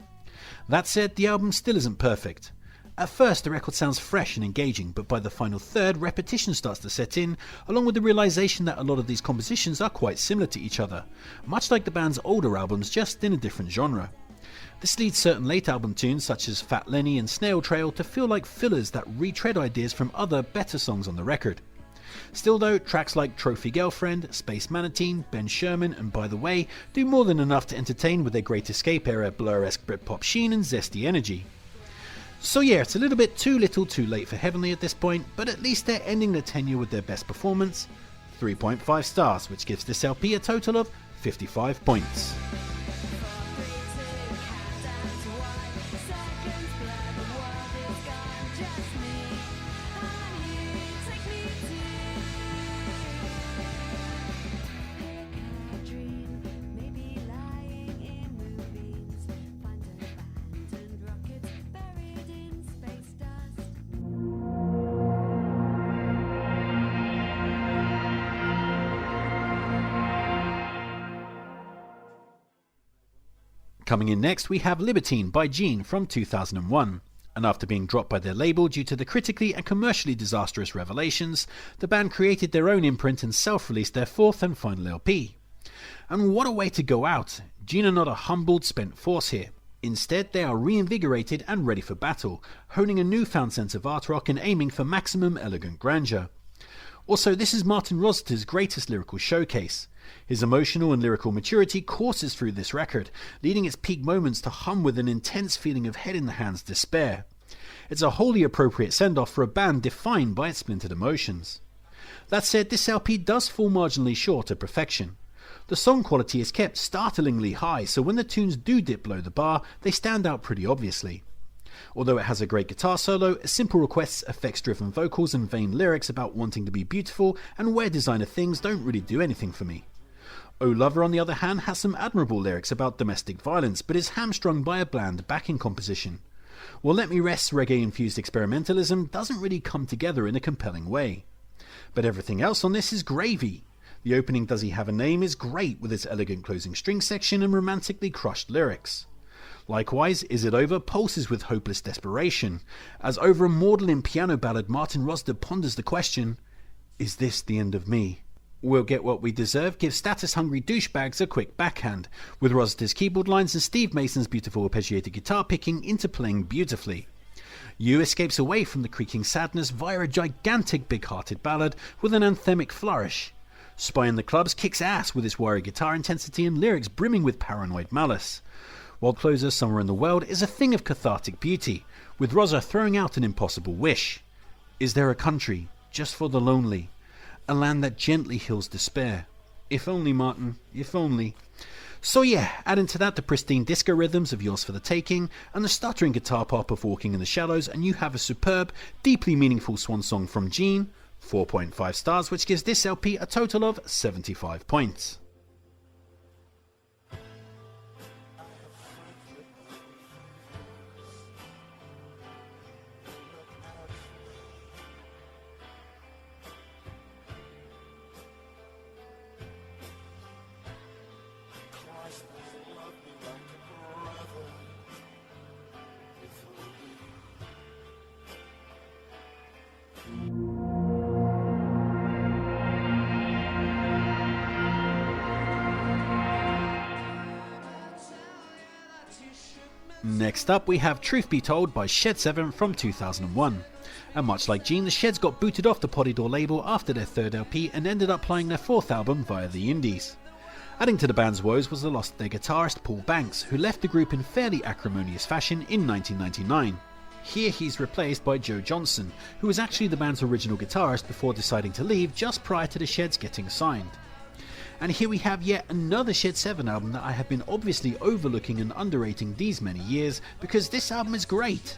That said, the album still isn't perfect. At first the record sounds fresh and engaging, but by the final third repetition starts to set in, along with the realisation that a lot of these compositions are quite similar to each other, much like the band's older albums, just in a different genre. This leads certain late album tunes such as Fat Lenny and Snail Trail to feel like fillers that retread ideas from other, better songs on the record. Still though, tracks like Trophy Girlfriend, Space Manatine, Ben Sherman and By the Way do more than enough to entertain with their Great Escape era Blur-esque Britpop sheen and zesty energy. So yeah, it's a little bit too little too late for Heavenly at this point, but at least they're ending the tenure with their best performance, 3.5 stars, which gives this LP a total of 55 points. Coming in next we have Libertine by Gene from 2001, and after being dropped by their label due to the critically and commercially disastrous Revelations, the band created their own imprint and self-released their fourth and final LP. And what a way to go out! Gene are not a humbled, spent force here. Instead, they are reinvigorated and ready for battle, honing a newfound sense of art rock and aiming for maximum elegant grandeur. Also, this is Martin Rossiter's greatest lyrical showcase. His emotional and lyrical maturity courses through this record, leading its peak moments to hum with an intense feeling of head in the hands despair. It's a wholly appropriate send-off for a band defined by its splintered emotions. That said, this LP does fall marginally short of perfection. The song quality is kept startlingly high, so when the tunes do dip below the bar, they stand out pretty obviously. Although it has a great guitar solo, simple requests, effects-driven vocals and vain lyrics about wanting to be beautiful and wear designer things don't really do anything for me. Oh Lover on the other hand has some admirable lyrics about domestic violence, but is hamstrung by a bland backing composition. While Let Me Rest's reggae-infused experimentalism doesn't really come together in a compelling way. But everything else on this is gravy. The opening Does He Have a Name is great with its elegant closing string section and romantically crushed lyrics. Likewise, Is It Over pulses with hopeless desperation, as over a maudlin piano ballad Martin Rossiter ponders the question, is this the end of me? We'll Get What We Deserve gives status-hungry douchebags a quick backhand, with Rossiter's keyboard lines and Steve Mason's beautiful arpeggiated guitar picking interplaying beautifully. You escapes away from the creaking sadness via a gigantic big-hearted ballad with an anthemic flourish. Spy in the Clubs kicks ass with its wiry guitar intensity and lyrics brimming with paranoid malice. While closer Somewhere in the World is a thing of cathartic beauty, with Rosa throwing out an impossible wish. Is there a country, just for the lonely? A land that gently heals despair. If only, Martin, if only. So yeah, add into that the pristine disco rhythms of Yours for the Taking, and the stuttering guitar pop of Walking in the Shadows, and you have a superb, deeply meaningful swan song from Gene, 4.5 stars, which gives this LP a total of 75 points. Next up we have Truth Be Told by Shed 7 from 2001. And much like Gene, the Sheds got booted off the Polydor label after their third LP and ended up playing their fourth album via the Indies. Adding to the band's woes was the loss of their guitarist Paul Banks, who left the group in fairly acrimonious fashion in 1999. Here he's replaced by Joe Johnson, who was actually the band's original guitarist before deciding to leave just prior to the Sheds getting signed. And here we have yet another Shed 7 album that I have been obviously overlooking and underrating these many years, because this album is great.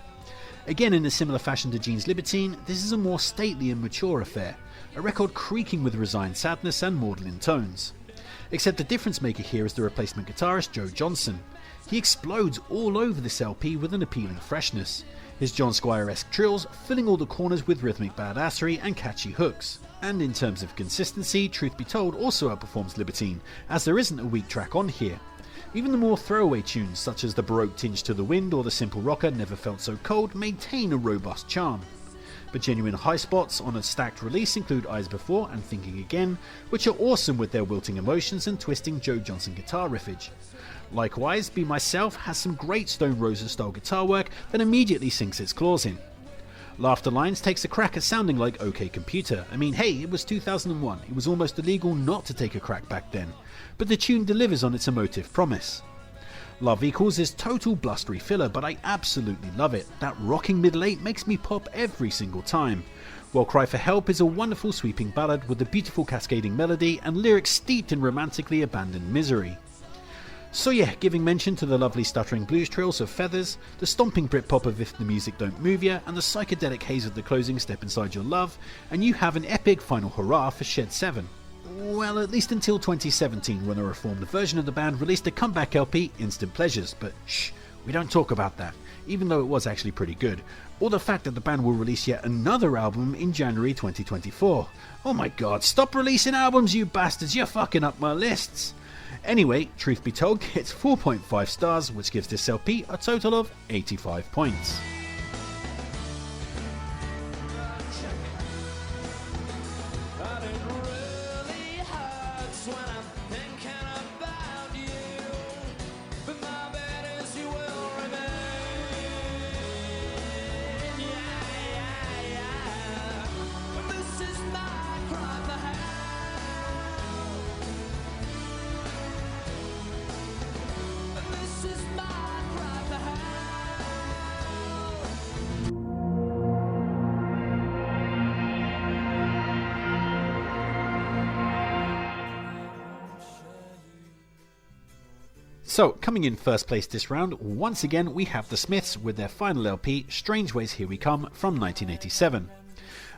Again, in a similar fashion to Jean's Libertine, this is a more stately and mature affair, a record creaking with resigned sadness and maudlin tones. Except the difference maker here is the replacement guitarist Joe Johnson. He explodes all over this LP with an appealing freshness, his John Squire-esque trills filling all the corners with rhythmic badassery and catchy hooks. And in terms of consistency, Truth Be Told also outperforms Libertine, as there isn't a weak track on here. Even the more throwaway tunes such as the Baroque Tinge to the Wind or the simple rocker Never Felt So Cold maintain a robust charm. But genuine high spots on a stacked release include Eyes Before and Thinking Again, which are awesome with their wilting emotions and twisting Joe Johnson guitar riffage. Likewise, Be Myself has some great Stone Roses style guitar work that immediately sinks its claws in. Laughter Lines takes a crack at sounding like OK Computer. I mean, hey, it was 2001, it was almost illegal not to take a crack back then, but the tune delivers on its emotive promise. Love Equals is total blustery filler, but I absolutely love it. That rocking middle eight makes me pop every single time. While Cry for Help is a wonderful sweeping ballad with a beautiful cascading melody and lyrics steeped in romantically abandoned misery. So yeah, giving mention to the lovely stuttering blues trills of Feathers, the stomping Britpop of If the Music Don't Move Ya, and the psychedelic haze of the closing Step Inside Your Love, and you have an epic final hurrah for Shed 7. Well, at least until 2017, when a reformed version of the band released a comeback LP, Instant Pleasures, but shh, we don't talk about that, even though it was actually pretty good. Or the fact that the band will release yet another album in January 2024. Oh my god, stop releasing albums, you bastards, you're fucking up my lists! Anyway, Truth Be Told gets 4.5 stars, which gives this LP a total of 85 points. So, coming in first place this round, once again we have the Smiths with their final LP, Strange Ways Here We Come, from 1987.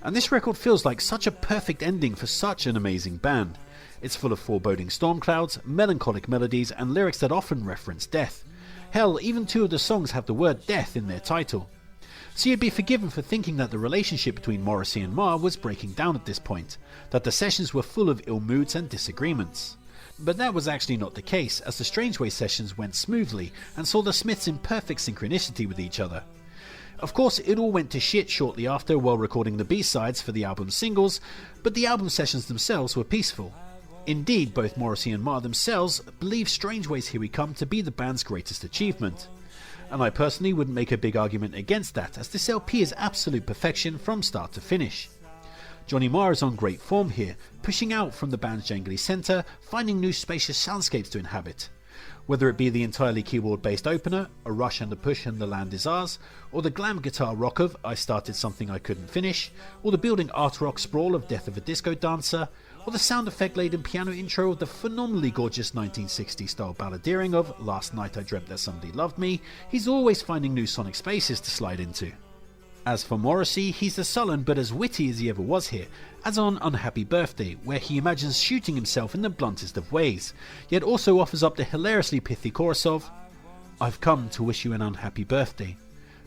And this record feels like such a perfect ending for such an amazing band. It's full of foreboding storm clouds, melancholic melodies, and lyrics that often reference death. Hell, even 2 of the songs have the word death in their title. So you'd be forgiven for thinking that the relationship between Morrissey and Marr was breaking down at this point, that the sessions were full of ill moods and disagreements. But that was actually not the case, as the Strange Ways sessions went smoothly and saw the Smiths in perfect synchronicity with each other. Of course, it all went to shit shortly after while recording the B-sides for the album's singles, but the album sessions themselves were peaceful. Indeed, both Morrissey and Marr themselves believe Strange Ways Here We Come to be the band's greatest achievement. And I personally wouldn't make a big argument against that, as this LP is absolute perfection from start to finish. Johnny Marr is on great form here, pushing out from the band's jangly centre, finding new spacious soundscapes to inhabit. Whether it be the entirely keyboard-based opener, A Rush and a Push and The Land Is Ours, or the glam guitar rock of I Started Something I Couldn't Finish, or the building art rock sprawl of Death of a Disco Dancer, or the sound effect-laden piano intro of the phenomenally gorgeous 1960s style balladeering of Last Night I Dreamt That Somebody Loved Me, he's always finding new sonic spaces to slide into. As for Morrissey, he's as sullen but as witty as he ever was here, as on Unhappy Birthday, where he imagines shooting himself in the bluntest of ways, yet also offers up the hilariously pithy chorus of I've come to wish you an unhappy birthday,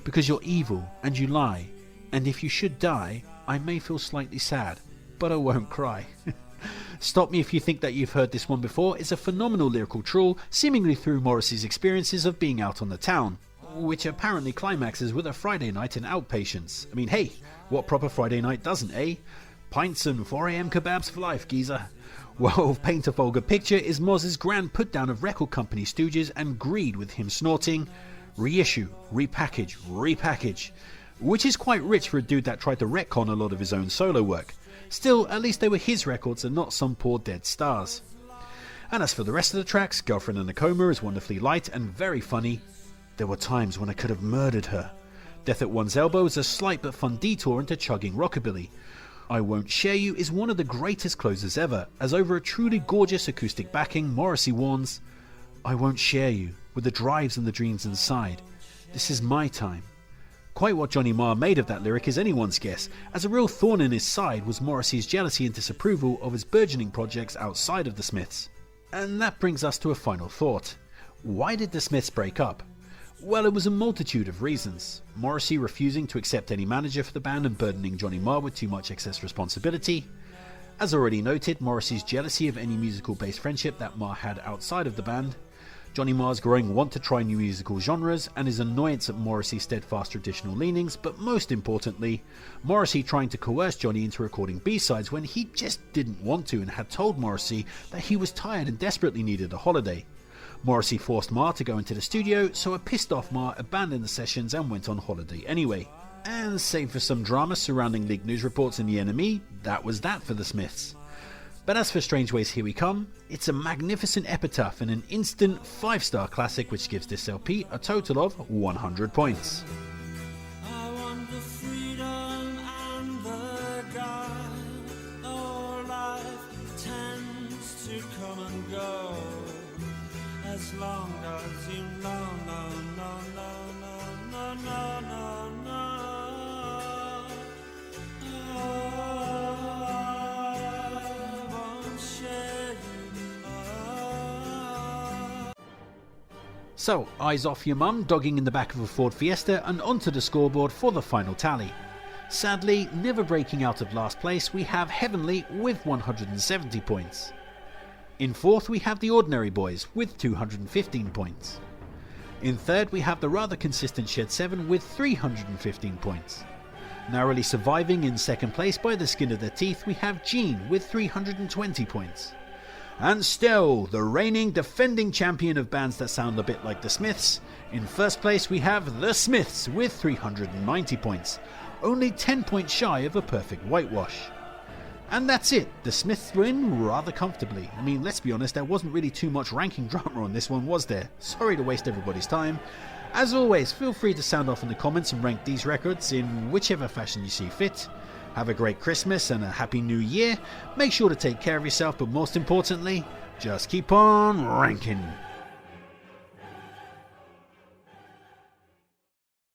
because you're evil and you lie, and if you should die, I may feel slightly sad, but I won't cry. Stop Me If You Think That You've Heard This One Before is a phenomenal lyrical trawl, seemingly through Morrissey's experiences of being out on the town, which apparently climaxes with a Friday night in Outpatients. I mean, hey, what proper Friday night doesn't, eh? Pints and 4am kebabs for life, geezer. Well, Paint a Vulgar Picture is Moz's grand put-down of record company stooges and greed, with him snorting, reissue, repackage, repackage, which is quite rich for a dude that tried to retcon a lot of his own solo work. Still, at least they were his records and not some poor dead stars. And as for the rest of the tracks, Girlfriend in a Coma is wonderfully light and very funny. There were times when I could have murdered her. Death at One's Elbow is a slight but fun detour into chugging rockabilly. I Won't Share You is one of the greatest closers ever, as over a truly gorgeous acoustic backing, Morrissey warns, "I won't share you with the drives and the dreams inside. This is my time." Quite what Johnny Marr made of that lyric is anyone's guess, as a real thorn in his side was Morrissey's jealousy and disapproval of his burgeoning projects outside of the Smiths. And that brings us to a final thought. Why did the Smiths break up? Well, it was a multitude of reasons. Morrissey refusing to accept any manager for the band and burdening Johnny Marr with too much excess responsibility. As already noted, Morrissey's jealousy of any musical-based friendship that Marr had outside of the band. Johnny Marr's growing want to try new musical genres and his annoyance at Morrissey's steadfast traditional leanings, but most importantly, Morrissey trying to coerce Johnny into recording B-sides when he just didn't want to and had told Morrissey that he was tired and desperately needed a holiday. Morrissey forced Marr to go into the studio, so a pissed off Marr abandoned the sessions and went on holiday anyway. And save for some drama surrounding leaked news reports in the NME, that was that for the Smiths. But as for Strange Ways Here We Come, it's a magnificent epitaph and an instant 5-star classic which gives this LP a total of 100 points. I want the freedom and the guile. Oh, life tends to come and go. As long as you know, no, no, no, no, no, no, no, no. I won't share you. So, eyes off your mum, dogging in the back of a Ford Fiesta and onto the scoreboard for the final tally. Sadly, never breaking out of last place, we have Heavenly with 170 points. In fourth, we have the Ordinary Boys with 215 points. In third, we have the rather consistent Shed 7 with 315 points. Narrowly surviving in second place by the skin of their teeth, we have Gene with 320 points. And still, the reigning defending champion of bands that sound a bit like the Smiths, in first place we have the Smiths with 390 points, only 10 points shy of a perfect whitewash. And that's it, the Smiths win rather comfortably. I mean, let's be honest, there wasn't really too much ranking drama on this one, was there? Sorry to waste everybody's time. As always, feel free to sound off in the comments and rank these records in whichever fashion you see fit. Have a great Christmas and a happy new year. Make sure to take care of yourself, but most importantly, just keep on ranking.